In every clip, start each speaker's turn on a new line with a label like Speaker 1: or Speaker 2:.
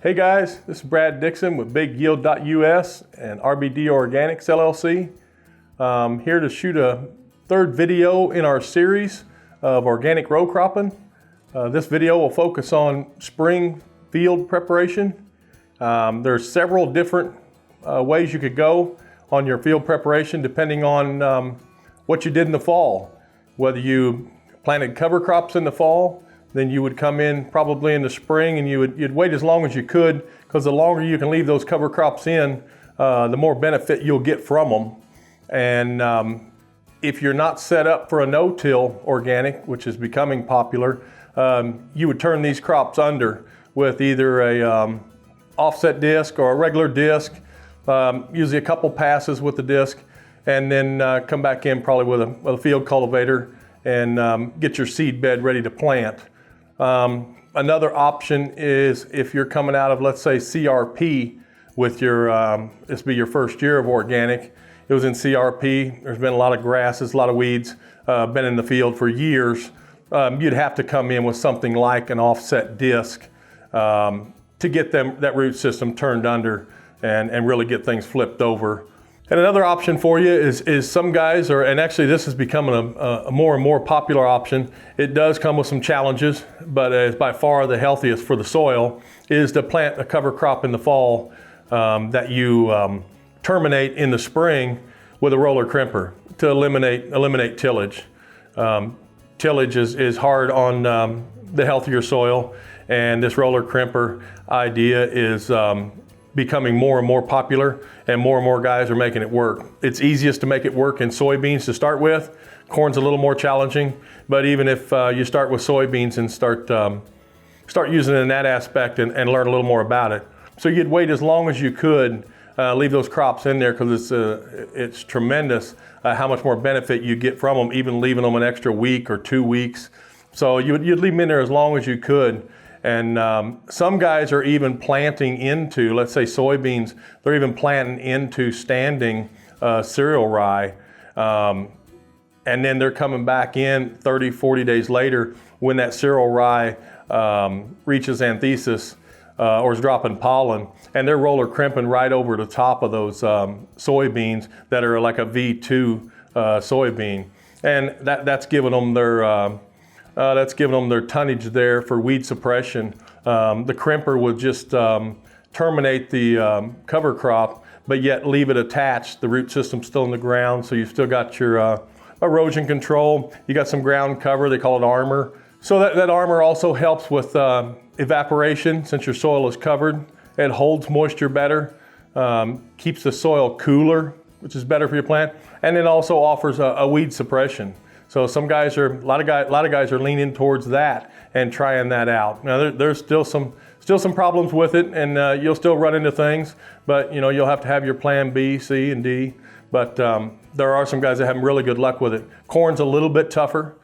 Speaker 1: Hey guys, this is Brad Dixon with BigYield.us and RBD Organics LLC. Here to shoot a third video in our series of organic row cropping. This video will focus on spring field preparation. There's several different ways you could go on your field preparation depending on what you did in the fall. Whether you planted cover crops in the fall, then you would come in probably in the spring and you'd wait as long as you could, because the longer you can leave those cover crops in, the more benefit you'll get from them. And if you're not set up for a no-till organic, which is becoming popular, you would turn these crops under with either a offset disc or a regular disc, usually a couple passes with the disc, and then come back in probably with a field cultivator and get your seed bed ready to plant. Another option is if you're coming out of, let's say, CRP with your, this be your first year of organic. It was in CRP, there's been a lot of grasses, a lot of weeds, been in the field for years. You'd have to come in with something like an offset disc to get that root system turned under and really get things flipped over. And another option for you is some guys and actually this is becoming a more and more popular option. It does come with some challenges, but it's by far the healthiest for the soil, is to plant a cover crop in the fall that you terminate in the spring with a roller crimper to eliminate tillage. Tillage is hard on the healthier soil, and this roller crimper idea is becoming more and more popular, and more guys are making it work. It's easiest to make it work in soybeans to start with. Corn's a little more challenging, but even if you start with soybeans and start using it in that aspect and learn a little more about it. So you'd wait as long as you could, leave those crops in there, because it's tremendous how much more benefit you get from them, even leaving them an extra week or 2 weeks. So you'd leave them in there as long as you could. And some guys are even planting into, let's say soybeans, they're even planting into standing cereal rye. And then they're coming back in 30, 40 days later when that cereal rye reaches anthesis or is dropping pollen, and they're roller crimping right over the top of those soybeans that are like a V2 soybean. And that's giving them their tonnage there for weed suppression. The crimper would just terminate the cover crop, but yet leave it attached. The root system's still in the ground, so you've still got your erosion control. You got some ground cover, they call it armor. So that armor also helps with evaporation. Since your soil is covered, it holds moisture better, keeps the soil cooler, which is better for your plant, and it also offers a weed suppression. So a lot of guys are leaning towards that and trying that out. Now there's still some problems with it, and you'll still run into things, but you'll have to have your plan B, C, and D. But there are some guys that have really good luck with it. Corn's a little bit tougher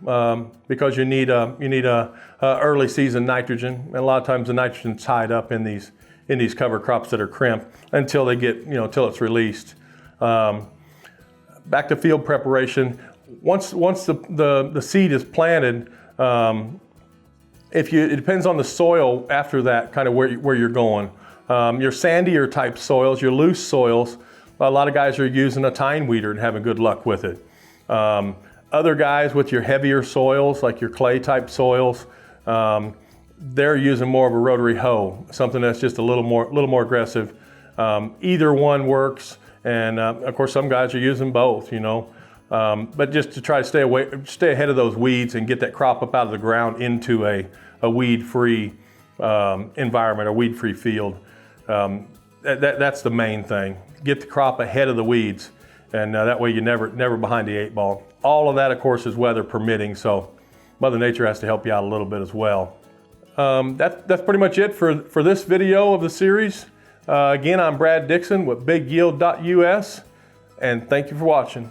Speaker 1: because you need a early season nitrogen, and a lot of times the nitrogen's tied up in these cover crops that are crimped until they get until it's released. Back to field preparation. Once the seed is planted, it depends on the soil after that, kind of where you're going. Your sandier type soils, your loose soils, a lot of guys are using a tine weeder and having good luck with it. Other guys with your heavier soils, like your clay type soils, they're using more of a rotary hoe, something that's just a little more aggressive. Either one works, and of course some guys are using both, but just to try to stay ahead of those weeds and get that crop up out of the ground into a weed-free environment, a weed-free field. That's the main thing. Get the crop ahead of the weeds, and that way you're never behind the 8 ball. All of that, of course, is weather permitting, so Mother Nature has to help you out a little bit as well. That's pretty much it for this video of the series. Again, I'm Brad Dixon with BigYield.us, and thank you for watching.